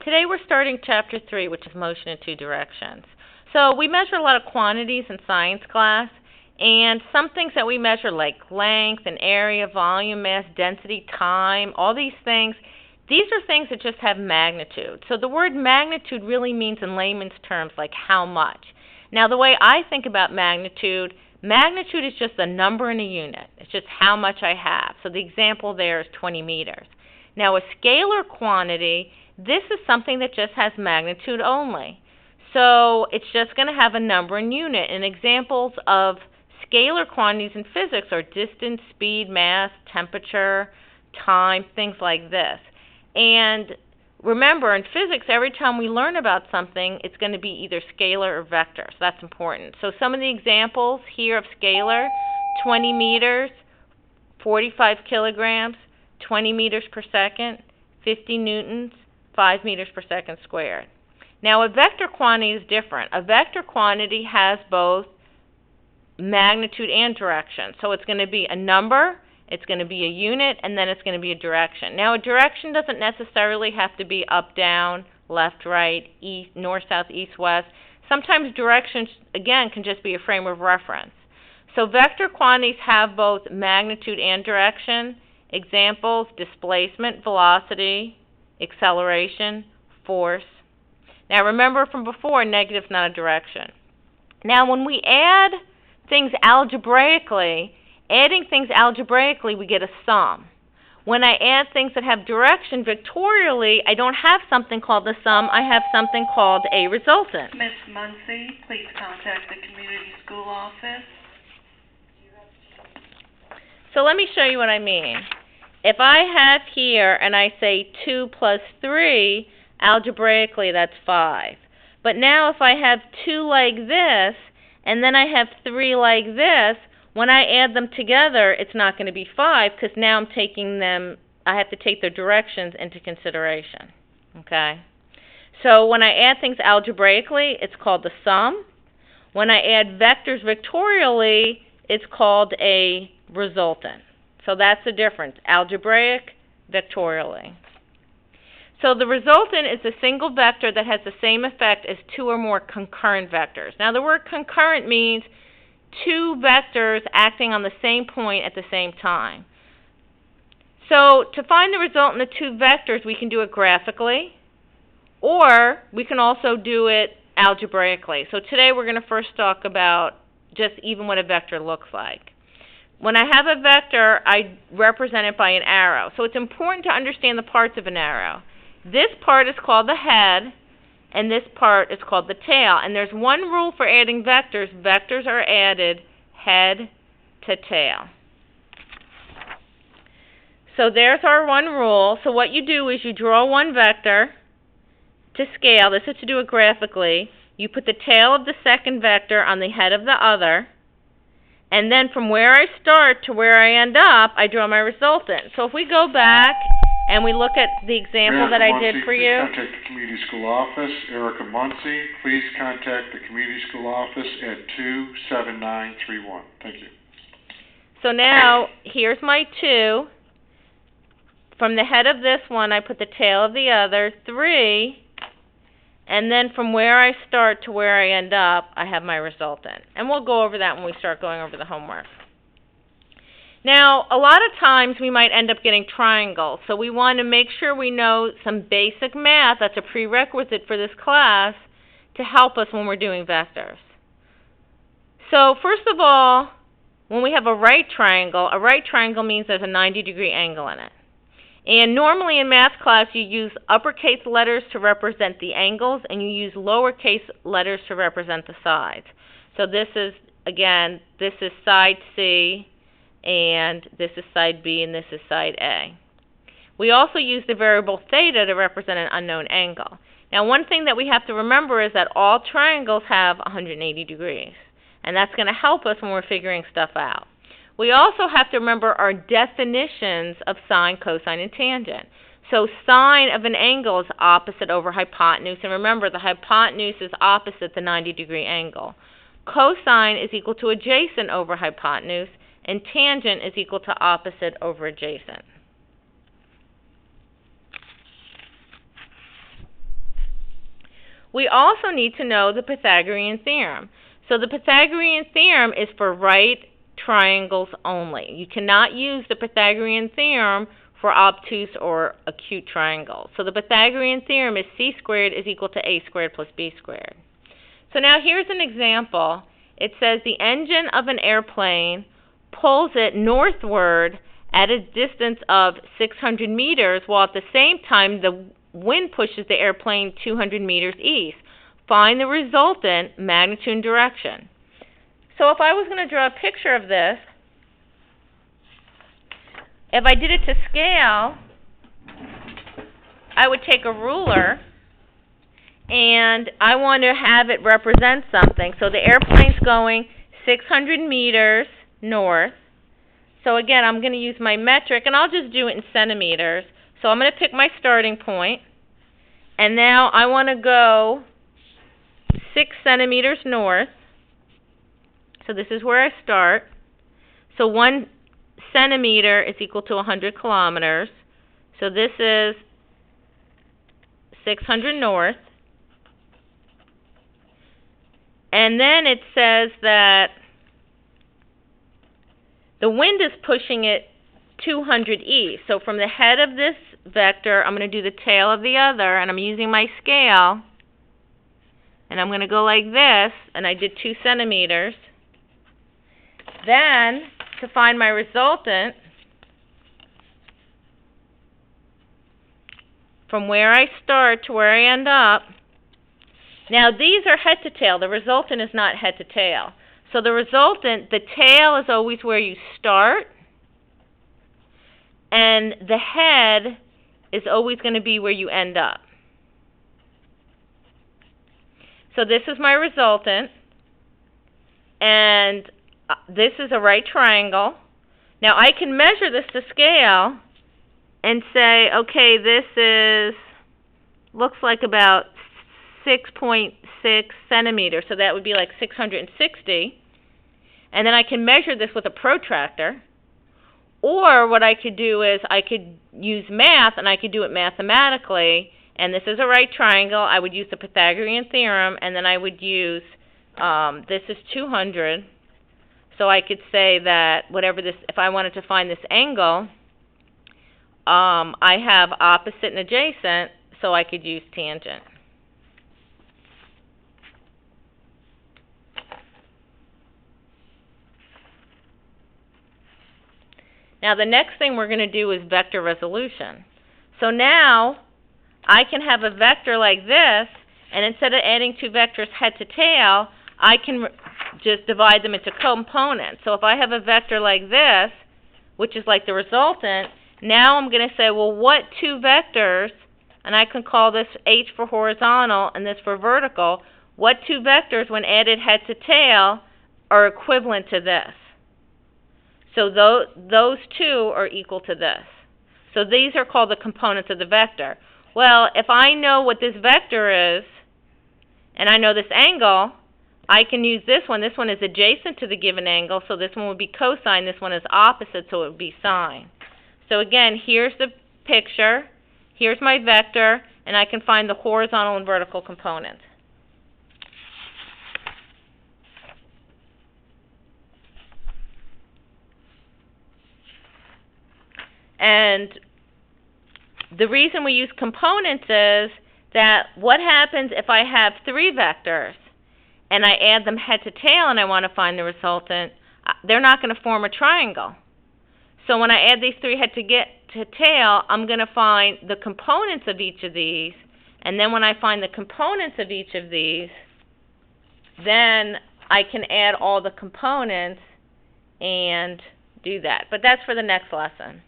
Today we're starting Chapter 3, which is motion in two directions. So we measure a lot of quantities in science class, and some things that we measure like length and area, volume, mass, density, time, all these things, these are things that just have magnitude. So the word magnitude really means in layman's terms like how much. Now the way I think about magnitude is just a number in a unit. It's just how much I have. So the example there is 20 meters. Now a scalar quantity, this is something that just has magnitude only. So it's just going to have a number and unit. And examples of scalar quantities in physics are distance, speed, mass, temperature, time, things like this. And remember, in physics, every time we learn about something, it's going to be either scalar or vector. So that's important. So some of the examples here of scalar, 20 meters, 45 kilograms, 20 meters per second, 50 newtons, 5 meters per second squared. Now, a vector quantity is different. A vector quantity has both magnitude and direction. So it's going to be a number, it's going to be a unit, and then it's going to be a direction. Now, a direction doesn't necessarily have to be up, down, left, right, east, north, south, east, west. Sometimes directions, again, can just be a frame of reference. So vector quantities have both magnitude and direction. Examples, displacement, velocity, acceleration, force. Now remember from before, negative's not a direction. Now when we add things algebraically, we get a sum. When I add things that have direction vectorially, I don't have something called a sum, I have something called a resultant. Ms. Muncy, please contact the community school office. So let me show you what I mean. If I have here and I say 2 plus 3, algebraically that's 5. But now if I have 2 like this and then I have 3 like this, when I add them together it's not going to be 5 because now I have to take their directions into consideration. Okay? So when I add things algebraically, it's called the sum. When I add vectors vectorially, it's called a resultant. So that's the difference, algebraic, vectorially. So the resultant is a single vector that has the same effect as 2 or more concurrent vectors. Now the word concurrent means 2 vectors acting on the same point at the same time. So to find the resultant of 2 vectors, we can do it graphically, or we can also do it algebraically. So today we're going to first talk about just even what a vector looks like. When I have a vector, I represent it by an arrow. So it's important to understand the parts of an arrow. This part is called the head, and this part is called the tail. And there's one rule for adding vectors. Vectors are added head to tail. So there's our one rule. So what you do is you draw one vector to scale. This is to do it graphically. You put the tail of the second vector on the head of the other. And then from where I start to where I end up, I draw my resultant. So if we go back and we look at the example that I did for you. Please contact the community school office. Erica Muncy, please contact the community school office at 27931. Thank you. So now, here's my 2. From the head of this one, I put the tail of the other, 3. And then from where I start to where I end up, I have my resultant. And we'll go over that when we start going over the homework. Now, a lot of times we might end up getting triangles. So we want to make sure we know some basic math. That's a prerequisite for this class to help us when we're doing vectors. So first of all, when we have a right triangle means there's a 90-degree angle in it. And normally in math class, you use uppercase letters to represent the angles, and you use lowercase letters to represent the sides. So this is, again, this is side C, and this is side B, and this is side A. We also use the variable theta to represent an unknown angle. Now, one thing that we have to remember is that all triangles have 180 degrees, and that's going to help us when we're figuring stuff out. We also have to remember our definitions of sine, cosine, and tangent. So sine of an angle is opposite over hypotenuse, and remember the hypotenuse is opposite the 90-degree angle. Cosine is equal to adjacent over hypotenuse, and tangent is equal to opposite over adjacent. we also need to know the Pythagorean theorem. So the Pythagorean theorem is for right triangles only. You cannot use the Pythagorean theorem for obtuse or acute triangles. So the Pythagorean theorem is c squared is equal to a squared plus b squared. So now here's an example. It says the engine of an airplane pulls it northward at a distance of 600 meters, while at the same time the wind pushes the airplane 200 meters east. Find the resultant magnitude and direction. So if I was going to draw a picture of this, if I did it to scale, I would take a ruler and I want to have it represent something. So the airplane's going 600 meters north. So again, I'm going to use my metric, and I'll just do it in centimeters. So I'm going to pick my starting point, and now I want to go 6 centimeters north. So this is where I start. So 1 centimeter is equal to 100 kilometers. So this is 600 north. And then it says that the wind is pushing it 200 east. So from the head of this vector, I'm going to do the tail of the other, and I'm using my scale. And I'm going to go like this, and I did 2 centimeters. Then, to find my resultant, from where I start to where I end up, now these are head to tail. The resultant is not head to tail. So the resultant, the tail is always where you start, and the head is always going to be where you end up. So this is my resultant, and this is a right triangle. Now I can measure this to scale and say, okay, this looks like about 6.6 centimeters, so that would be like 660. And then I can measure this with a protractor. Or what I could do is I could use math, and I could do it mathematically. And this is a right triangle. I would use the Pythagorean theorem, and then I would use, this is 200. So I could say that whatever this, if I wanted to find this angle, I have opposite and adjacent, so I could use tangent. Now the next thing we're going to do is vector resolution. So now I can have a vector like this, and instead of adding 2 vectors head to tail, I can just divide them into components. So if I have a vector like this, which is like the resultant, now I'm going to say, well, what 2 vectors, and I can call this H for horizontal and this for vertical, what 2 vectors when added head to tail are equivalent to this? So those 2 are equal to this. So these are called the components of the vector. Well, if I know what this vector is, and I know this angle, I can use this one. This one is adjacent to the given angle, so this one would be cosine. This one is opposite, so it would be sine. So again, here's the picture. Here's my vector, and I can find the horizontal and vertical components. And the reason we use components is that what happens if I have 3 vectors and I add them head to tail and I want to find the resultant? They're not going to form a triangle. So when I add these 3 head to tail, I'm going to find the components of each of these, and then when I find the components of each of these, then I can add all the components and do that. But that's for the next lesson.